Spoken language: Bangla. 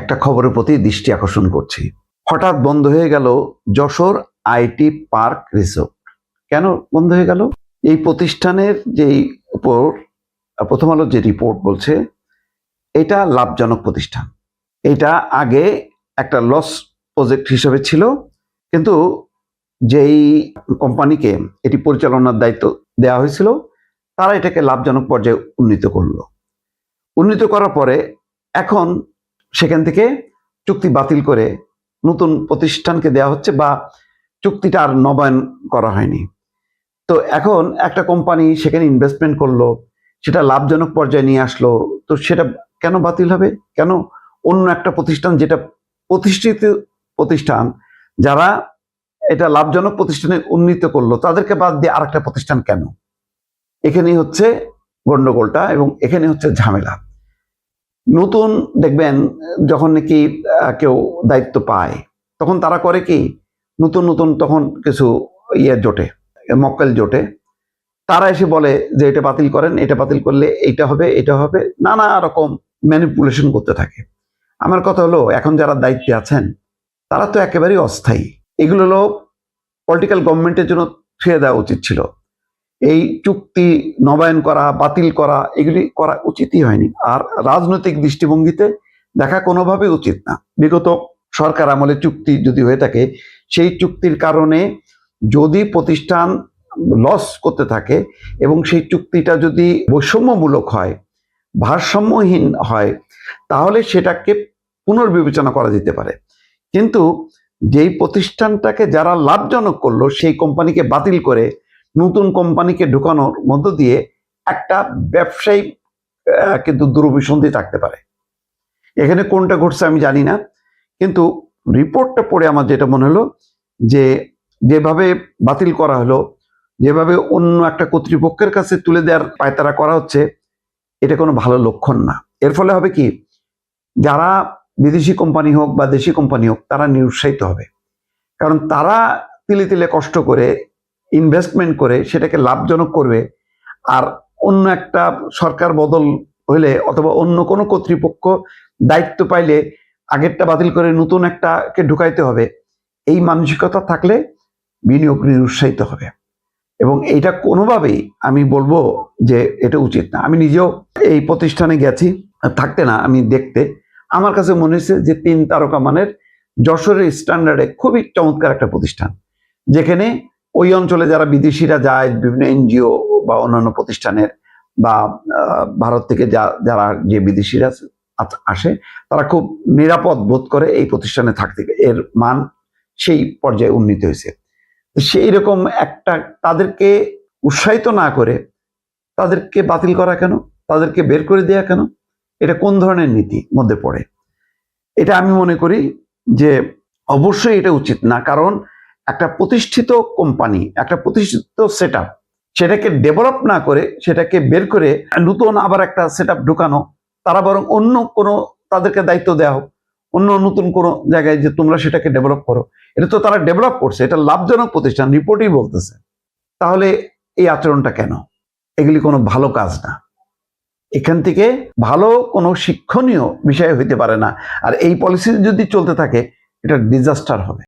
একটা খবরের প্রতি দৃষ্টি আকর্ষণ করছি। হঠাৎ বন্ধ হয়ে গেল যশোর আইটি পার্ক রিসোর্ট। কেন বন্ধ হয়ে গেল? এই প্রতিষ্ঠানের যেই উপর প্রথম আলোর যে রিপোর্ট বলছে এটা লাভজনক প্রতিষ্ঠান। এটা আগে একটা লস প্রজেক্ট হিসেবে ছিল, কিন্তু যেই কোম্পানিকে এটি পরিচালনার দায়িত্ব দেওয়া হয়েছিল তারা এটাকে লাভজনক পর্যায়ে উন্নীত করার পরে এখন সেখান থেকে চুক্তি বাতিল করে নতুন প্রতিষ্ঠানকে দেওয়া হচ্ছে, বা চুক্তিটা আর নবায়ন করা হয়নি। তো এখন একটা কোম্পানি সেখানে ইনভেস্টমেন্ট করলো, সেটা লাভজনক পর্যায়ে নিয়ে আসলো, তো সেটা কেন বাতিল হবে? কেন অন্য একটা প্রতিষ্ঠান, যেটা প্রতিষ্ঠিত প্রতিষ্ঠান, যারা এটা লাভজনক প্রতিষ্ঠানে উন্নীত করলো, তাদেরকে বাদ দিয়ে আরেকটা প্রতিষ্ঠান কেন? এখানেই হচ্ছে গন্ডগোলটা এবং এখানে হচ্ছে ঝামেলা। নতুন দেখবেন যখন নাকি কেউ দায়িত্ব পায় তখন তারা করে কি, নতুন তখন কিছু জোটে, মক্কেল জোটে, তারা এসে বলে যে এটা বাতিল করেন, এটা বাতিল করলে এটা হবে, নানা রকম ম্যানিপুলেশন করতে থাকে। আমার কথা হলো, এখন যারা দায়িত্বে আছেন তারা তো একেবারেই অস্থায়ী। এগুলো হলো পলিটিক্যাল গভর্নমেন্টের জন্য ছেড়ে দেওয়া উচিত ছিল। এই চুক্তি নবায়ন করা, বাতিল করা, এগুলি করা উচিতই হয়নি। আর রাজনৈতিক দৃষ্টিভঙ্গিতে দেখা কোনোভাবেই উচিত না। বিগত সরকার আমলে চুক্তি যদি হয়ে থাকে, সেই চুক্তির কারণে যদি প্রতিষ্ঠান লস করতে থাকে এবং সেই চুক্তিটা যদি বৈষম্যমূলক হয়, ভারসাম্যহীন হয়, তাহলে সেটাকে পুনর্বিবেচনা করা যেতে পারে। কিন্তু যেই প্রতিষ্ঠানটাকে যারা লাভজনক করলো, সেই কোম্পানিকে বাতিল করে নতুন কোম্পানিকে ঢুকানোর মধ্য দিয়ে একটা ব্যবসায়ী কিন্তু দুরভিসন্ধি থাকতে পারে। এখানে কোনটা ঘটছে আমি জানি না, কিন্তু রিপোর্টটা পড়ে আমার যেটা মনে হলো, যে যেভাবে বাতিল করা হলো, যেভাবে অন্য একটা কর্তৃপক্ষের কাছে তুলে দেওয়ার পায়তারা করা হচ্ছে, এটা কোনো ভালো লক্ষণ না। এর ফলে হবে কি, যারা বিদেশি কোম্পানি হোক বা দেশি কোম্পানি হোক, তারা নিরুৎসাহিত হবে। কারণ তারা তিলে তিলে কষ্ট করে ইনভেস্টমেন্ট করে সেটাকে লাভজনক করবে, আর অন্য একটা সরকার বদল হইলে অথবা অন্য কোনো কর্তৃপক্ষ দায়িত্ব পাইলে আগেরটা বাতিল করে নতুন একটাকে ঢুকাইতে হবে, এই মানসিকতা থাকলে বিনিয়োগ নিরুৎসাহিত হবে। এবং এইটা কোনোভাবেই আমি বলবো যে এটা উচিত না। আমি নিজেও এই প্রতিষ্ঠানে গেছি, থাকতে না, আমি দেখতে, আমার কাছে মনে হয়েছে যে 3 তারকা মানের যশোরের স্ট্যান্ডার্ডে খুবই চমৎকার একটা প্রতিষ্ঠান, যেখানে ওই অঞ্চলে যারা বিদেশিরা যায়, বিভিন্ন এনজিও বা অন্যান্য প্রতিষ্ঠানের বা ভারত থেকে যারা যে বিদেশিরা আসে, তারা খুব নিরাপদ বোধ করে এই প্রতিষ্ঠানে থাকতে। এর মান সেই পর্যায়ে উন্নীত হয়েছে। সেই রকম একটা, তাদেরকে উৎসাহিত না করে তাদেরকে বাতিল করা কেন, তাদেরকে বের করে দেওয়া কেন? এটা কোন ধরনের নীতি মধ্যে পড়ে? এটা আমি মনে করি যে অবশ্যই এটা উচিত না। কারণ একটা প্রতিষ্ঠিত কোম্পানি, একটা প্রতিষ্ঠিত সেটআপ, সেটাকে ডেভেলপ না করে সেটাকে বের করে নতুন আবার একটা সেটআপ ঢুকানো, তারা বরং অন্য কোনো, তাদেরকে দায়িত্ব দেওয়া হোক অন্য নতুন কোনো জায়গায়, যে তোমরা সেটাকে ডেভেলপ করো। এটা তো তারা ডেভেলপ করছে, এটা লাভজনক প্রতিষ্ঠান, রিপোর্টই বলতেছে। তাহলে এই আচরণটা কেন? এগুলি কোনো ভালো কাজ না। এখান থেকে ভালো কোনো শিক্ষণীয় বিষয় হইতে পারে না। আর এই পলিসি যদি চলতে থাকে, এটা ডিজাস্টার হবে।